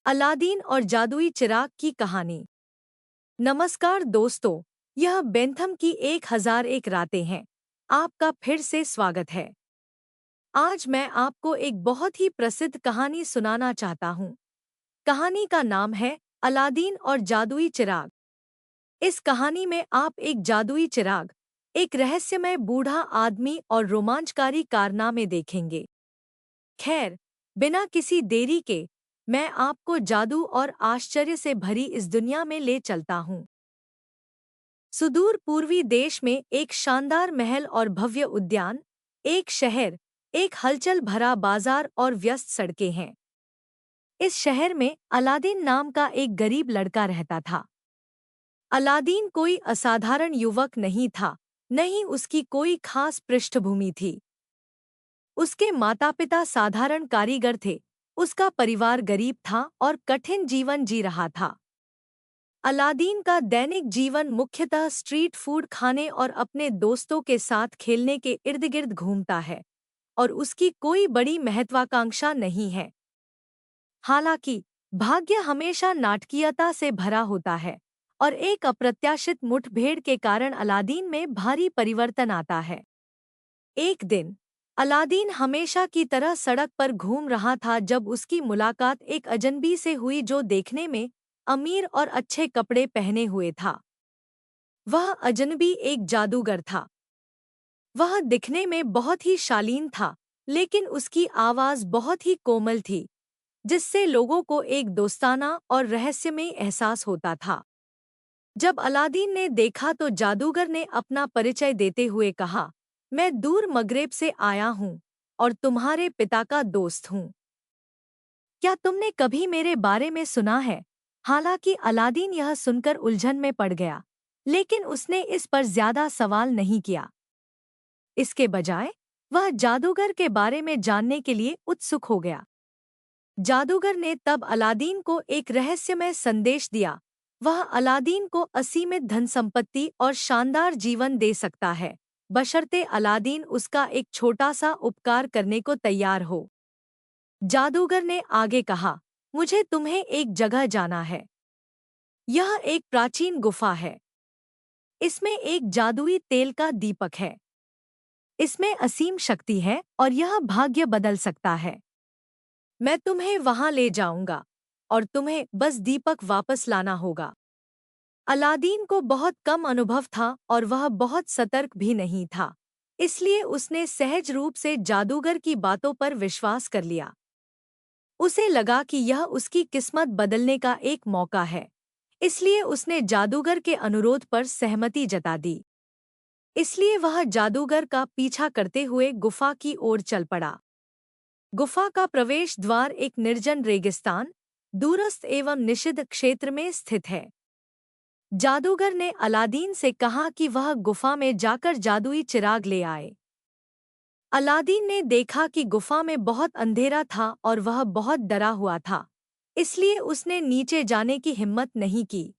Aladdin और जादुई चिराग की कहानी। नमस्कार दोस्तों, यह बेंथम की 1001 रातें हैं। आपका फिर से स्वागत है। आज मैं आपको एक बहुत ही प्रसिद्ध कहानी सुनाना चाहता हूँ। कहानी का नाम है अलादीन और जादुई चिराग। इस कहानी में आप एक जादुई चिराग, एक रहस्यमय बूढ़ा आदमी और रोमांचकारी कारनामे देखेंगे। खैर, बिना किसी देरी के मैं आपको जादू और आश्चर्य से भरी इस दुनिया में ले चलता हूँ। सुदूर पूर्वी देश में एक शानदार महल और भव्य उद्यान, एक शहर, एक हलचल भरा बाजार और व्यस्त सड़कें हैं। इस शहर में अलादीन नाम का एक गरीब लड़का रहता था। अलादीन कोई असाधारण युवक नहीं था, न ही उसकी कोई खास पृष्ठभूमि थी। उसके माता-पिता साधारण कारीगर थे, उसका परिवार गरीब था और कठिन जीवन जी रहा था। अलादीन का दैनिक जीवन मुख्यतः स्ट्रीट फूड खाने और अपने दोस्तों के साथ खेलने के इर्द-गिर्द घूमता है, और उसकी कोई बड़ी महत्वाकांक्षा नहीं है। हालांकि भाग्य हमेशा नाटकीयता से भरा होता है, और एक अप्रत्याशित मुठभेड़ के कारण अलादीन में भारी परिवर्तन आता है। एक दिन अलादीन हमेशा की तरह सड़क पर घूम रहा था जब उसकी मुलाकात एक अजनबी से हुई जो देखने में अमीर और अच्छे कपड़े पहने हुए था। वह अजनबी एक जादूगर था। वह दिखने में बहुत ही शालीन था, लेकिन उसकी आवाज़ बहुत ही कोमल थी, जिससे लोगों को एक दोस्ताना और रहस्यमय एहसास होता था। जब अलादीन ने देखा तो जादूगर ने अपना परिचय देते हुए कहा, मैं दूर मगरेब से आया हूँ और तुम्हारे पिता का दोस्त हूँ। क्या तुमने कभी मेरे बारे में सुना है? हालांकि अलादीन यह सुनकर उलझन में पड़ गया, लेकिन उसने इस पर ज्यादा सवाल नहीं किया। इसके बजाय वह जादूगर के बारे में जानने के लिए उत्सुक हो गया। जादूगर ने तब अलादीन को एक रहस्यमय संदेश दिया। वह अलादीन को असीमित धन संपत्ति और शानदार जीवन दे सकता है, बशर्ते अलादीन उसका एक छोटा सा उपकार करने को तैयार हो। जादूगर ने आगे कहा, मुझे तुम्हें एक जगह जाना है। यह एक प्राचीन गुफा है। इसमें एक जादुई तेल का दीपक है। इसमें असीम शक्ति है और यह भाग्य बदल सकता है। मैं तुम्हें वहां ले जाऊंगा और तुम्हें बस दीपक वापस लाना होगा। अलादीन को बहुत कम अनुभव था और वह बहुत सतर्क भी नहीं था, इसलिए उसने सहज रूप से जादूगर की बातों पर विश्वास कर लिया। उसे लगा कि यह उसकी किस्मत बदलने का एक मौका है, इसलिए उसने जादूगर के अनुरोध पर सहमति जता दी। इसलिए वह जादूगर का पीछा करते हुए गुफा की ओर चल पड़ा। गुफा का प्रवेश द्वार एक निर्जन रेगिस्तान, दूरस्थ एवं निषिद्ध क्षेत्र में स्थित है। जादूगर ने अलादीन से कहा कि वह गुफा में जाकर जादुई चिराग ले आए। अलादीन ने देखा कि गुफा में बहुत अंधेरा था और वह बहुत डरा हुआ था, इसलिए उसने नीचे जाने की हिम्मत नहीं की।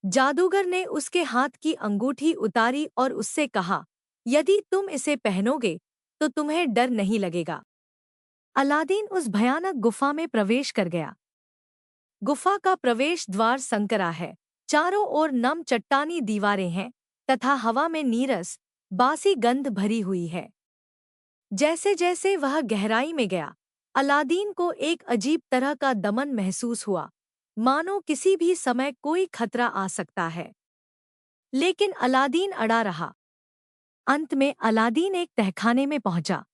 जादूगर ने उसके हाथ की अंगूठी उतारी और उससे कहा, यदि तुम इसे पहनोगे तो तुम्हें डर नहीं लगेगा। अलादीन उस भयानक गुफा में प्रवेश कर गया। गुफा का प्रवेश द्वार संकरा है, चारों ओर नम चट्टानी दीवारें हैं तथा हवा में नीरस, बासी गंध भरी हुई है। जैसे जैसे वह गहराई में गया, अलादीन को एक अजीब तरह का दमन महसूस हुआ, मानो किसी भी समय कोई खतरा आ सकता है। लेकिन अलादीन अड़ा रहा। अंत में अलादीन एक तहखाने में पहुंचा।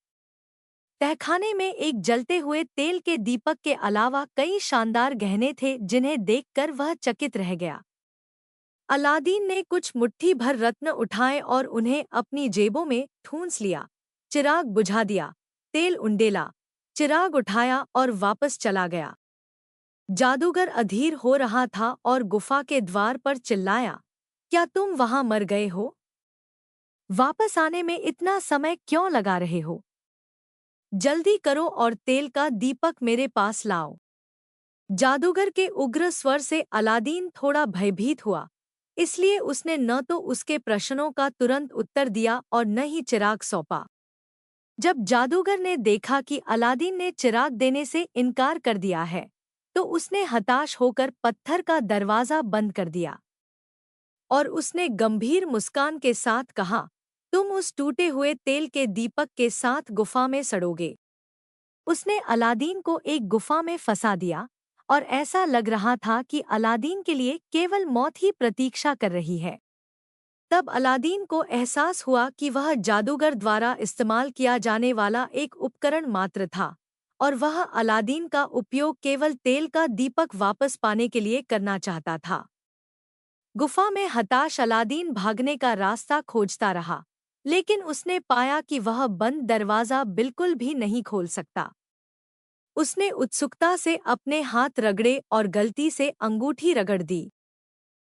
तहखाने में एक जलते हुए तेल के दीपक के अलावा कई शानदार गहने थे जिन्हें देखकर वह चकित रह गया। अलादीन ने कुछ मुट्ठी भर रत्न उठाए और उन्हें अपनी जेबों में ठूंस लिया। चिराग बुझा दिया, तेल उंडेला, चिराग उठाया और वापस चला गया। जादूगर अधीर हो रहा था और गुफा के द्वार पर चिल्लाया, क्या तुम वहां मर गए हो? वापस आने में इतना समय क्यों लगा रहे हो? जल्दी करो और तेल का दीपक मेरे पास लाओ। जादूगर के उग्र स्वर से अलादीन थोड़ा भयभीत हुआ, इसलिए उसने न तो उसके प्रश्नों का तुरंत उत्तर दिया और न ही चिराग सौंपा। जब जादूगर ने देखा कि अलादीन ने चिराग देने से इनकार कर दिया है, तो उसने हताश होकर पत्थर का दरवाज़ा बंद कर दिया और उसने गंभीर मुस्कान के साथ कहा, तुम उस टूटे हुए तेल के दीपक के साथ गुफा में सड़ोगे। उसने अलादीन को एक गुफा में फंसा दिया और ऐसा लग रहा था कि अलादीन के लिए केवल मौत ही प्रतीक्षा कर रही है। तब अलादीन को एहसास हुआ कि वह जादूगर द्वारा इस्तेमाल किया जाने वाला एक उपकरण मात्र था और वह अलादीन का उपयोग केवल तेल का दीपक वापस पाने के लिए करना चाहता था। गुफा में हताश अलादीन भागने का रास्ता खोजता रहा, लेकिन उसने पाया कि वह बंद दरवाज़ा बिल्कुल भी नहीं खोल सकता। उसने उत्सुकता से अपने हाथ रगड़े और गलती से अंगूठी रगड़ दी।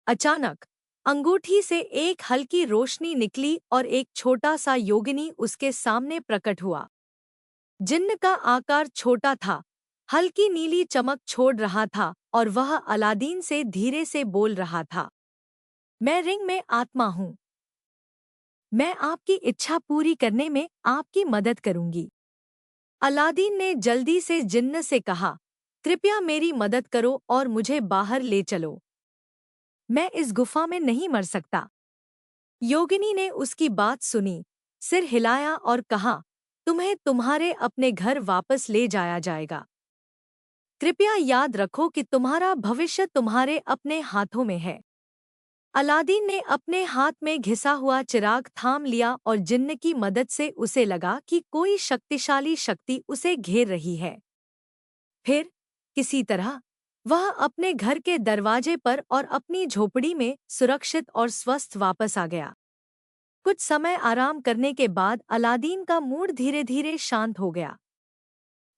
अचानक अंगूठी से एक हल्की रोशनी निकली और एक छोटा सा योगिनी उसके सामने प्रकट हुआ। जिन्न का आकार छोटा था, हल्की नीली चमक छोड़ रहा था और वह अलादीन से धीरे से बोल रहा था, मैं रिंग में आत्मा हूँ। मैं आपकी इच्छा पूरी करने में आपकी मदद करूंगी। अलादीन ने जल्दी से जिन्न से कहा, कृपया मेरी मदद करो और मुझे बाहर ले चलो। मैं इस गुफा में नहीं मर सकता। योगिनी ने उसकी बात सुनी, सिर हिलाया और कहा, तुम्हें तुम्हारे अपने घर वापस ले जाया जाएगा। कृपया याद रखो कि तुम्हारा भविष्य तुम्हारे अपने हाथों में है। अलादीन ने अपने हाथ में घिसा हुआ चिराग थाम लिया और जिन्न की मदद से उसे लगा कि कोई शक्तिशाली शक्ति उसे घेर रही है। फिर किसी तरह वह अपने घर के दरवाजे पर और अपनी झोपड़ी में सुरक्षित और स्वस्थ वापस आ गया। कुछ समय आराम करने के बाद अलादीन का मूड धीरे धीरे शांत हो गया।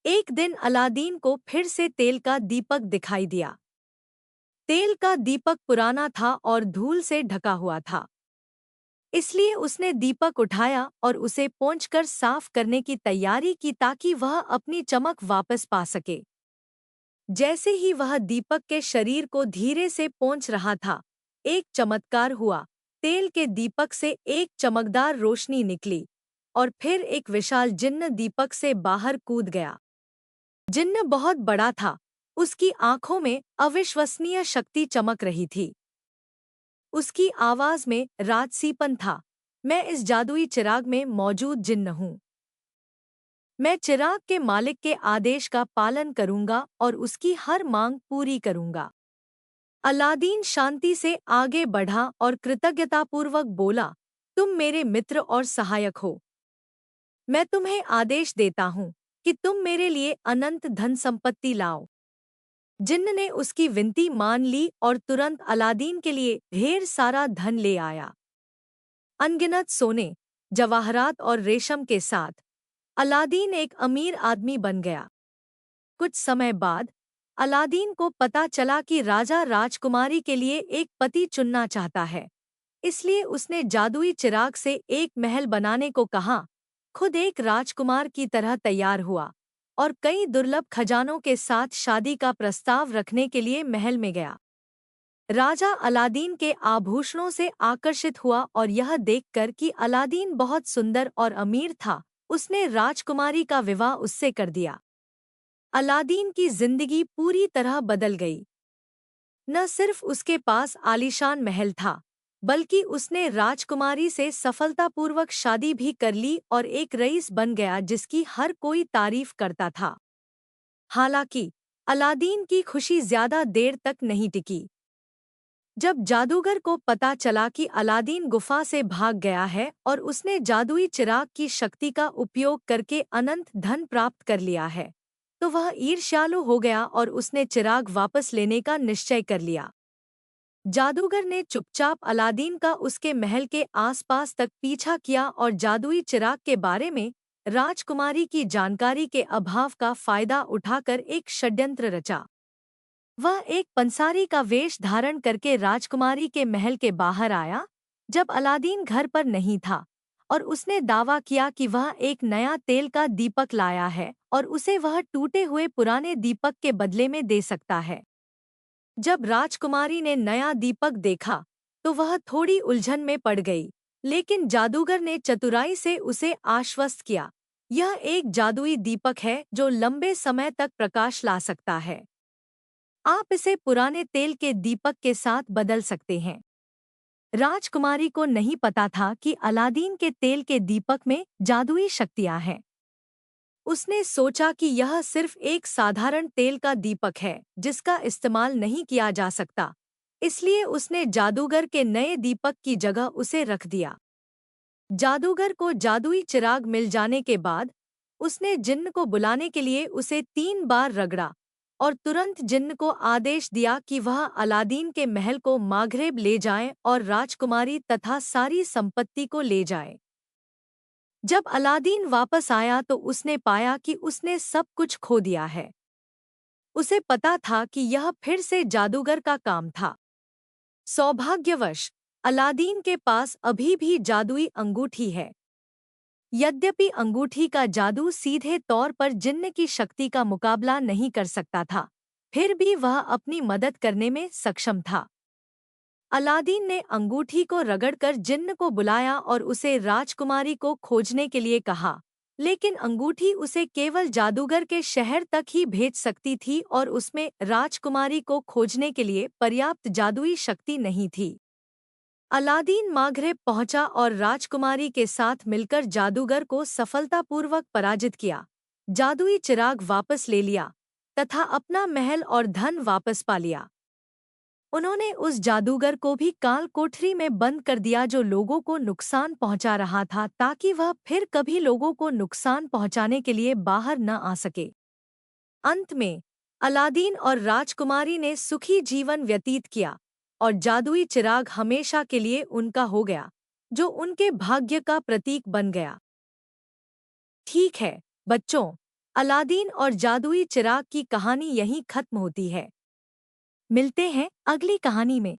एक दिन अलादीन को फिर से तेल का दीपक दिखाई दिया। तेल का दीपक पुराना था और धूल से ढका हुआ था, इसलिए उसने दीपक उठाया और उसे पोंछकर साफ करने की तैयारी की ताकि वह अपनी चमक वापस पा सके। जैसे ही वह दीपक के शरीर को धीरे से पोंछ रहा था, एक चमत्कार हुआ। तेल के दीपक से एक चमकदार रोशनी निकली और फिर एक विशाल जिन्न दीपक से बाहर कूद गया। जिन्न बहुत बड़ा था, उसकी आंखों में अविश्वसनीय शक्ति चमक रही थी। उसकी आवाज में राजसीपन था, मैं इस जादुई चिराग में मौजूद जिन्न हूँ। मैं चिराग के मालिक के आदेश का पालन करूंगा और उसकी हर मांग पूरी करूंगा। अलादीन शांति से आगे बढ़ा और कृतज्ञतापूर्वक बोला, तुम मेरे मित्र और सहायक हो। मैं तुम्हें आदेश देता हूँ कि तुम मेरे लिए अनंत धन संपत्ति लाओ। जिन्न ने उसकी विनती मान ली और तुरंत अलादीन के लिए ढेर सारा धन ले आया। अनगिनत सोने, जवाहरात और रेशम के साथ अलादीन एक अमीर आदमी बन गया। कुछ समय बाद अलादीन को पता चला कि राजा राजकुमारी के लिए एक पति चुनना चाहता है, इसलिए उसने जादुई चिराग से एक महल बनाने को कहा, खुद एक राजकुमार की तरह तैयार हुआ और कई दुर्लभ खजानों के साथ शादी का प्रस्ताव रखने के लिए महल में गया। राजा अलादीन के आभूषणों से आकर्षित हुआ और यह देखकर कि अलादीन बहुत सुंदर और अमीर था, उसने राजकुमारी का विवाह उससे कर दिया। अलादीन की जिंदगी पूरी तरह बदल गई। न सिर्फ उसके पास आलीशान महल था, बल्कि उसने राजकुमारी से सफलतापूर्वक शादी भी कर ली और एक रईस बन गया जिसकी हर कोई तारीफ करता था। हालांकि अलादीन की खुशी ज्यादा देर तक नहीं टिकी। जब जादूगर को पता चला कि अलादीन गुफा से भाग गया है और उसने जादुई चिराग की शक्ति का उपयोग करके अनंत धन प्राप्त कर लिया है, तो वह ईर्ष्यालु हो गया और उसने चिराग वापस लेने का निश्चय कर लिया। जादूगर ने चुपचाप अलादीन का उसके महल के आसपास तक पीछा किया और जादुई चिराग के बारे में राजकुमारी की जानकारी के अभाव का फायदा उठाकर एक षड्यंत्र रचा। वह एक पंसारी का वेश धारण करके राजकुमारी के महल के बाहर आया जब अलादीन घर पर नहीं था, और उसने दावा किया कि वह एक नया तेल का दीपक लाया है और उसे वह टूटे हुए पुराने दीपक के बदले में दे सकता है। जब राजकुमारी ने नया दीपक देखा तो वह थोड़ी उलझन में पड़ गई, लेकिन जादूगर ने चतुराई से उसे आश्वस्त किया, यह एक जादुई दीपक है जो लंबे समय तक प्रकाश ला सकता है। आप इसे पुराने तेल के दीपक के साथ बदल सकते हैं। राजकुमारी को नहीं पता था कि अलादीन के तेल के दीपक में जादुई शक्तियां हैं। उसने सोचा कि यह सिर्फ एक साधारण तेल का दीपक है जिसका इस्तेमाल नहीं किया जा सकता, इसलिए उसने जादूगर के नए दीपक की जगह उसे रख दिया। जादूगर को जादुई चिराग मिल जाने के बाद उसने जिन्न को बुलाने के लिए उसे 3 बार रगड़ा और तुरंत जिन्न को आदेश दिया कि वह अलादीन के महल को मागरेब ले जाए और राजकुमारी तथा सारी संपत्ति को ले जाए। जब अलादीन वापस आया तो उसने पाया कि उसने सब कुछ खो दिया है। उसे पता था कि यह फिर से जादूगर का काम था। सौभाग्यवश अलादीन के पास अभी भी जादुई अंगूठी है। यद्यपि अंगूठी का जादू सीधे तौर पर जिन्न की शक्ति का मुकाबला नहीं कर सकता था, फिर भी वह अपनी मदद करने में सक्षम था। अलादीन ने अंगूठी को रगड़कर जिन्न को बुलाया और उसे राजकुमारी को खोजने के लिए कहा, लेकिन अंगूठी उसे केवल जादूगर के शहर तक ही भेज सकती थी और उसमें राजकुमारी को खोजने के लिए पर्याप्त जादुई शक्ति नहीं थी। अलादीन मागरेब पहुंचा और राजकुमारी के साथ मिलकर जादूगर को सफलतापूर्वक पराजित किया, जादुई चिराग वापस ले लिया तथा अपना महल और धन वापस पा लिया। उन्होंने उस जादूगर को भी काल कोठरी में बंद कर दिया जो लोगों को नुकसान पहुंचा रहा था, ताकि वह फिर कभी लोगों को नुकसान पहुंचाने के लिए बाहर न आ सके। अंत में अलादीन और राजकुमारी ने सुखी जीवन व्यतीत किया और जादुई चिराग हमेशा के लिए उनका हो गया, जो उनके भाग्य का प्रतीक बन गया। ठीक है बच्चों, अलादीन और जादुई चिराग की कहानी यहीं खत्म होती है। मिलते हैं अगली कहानी में।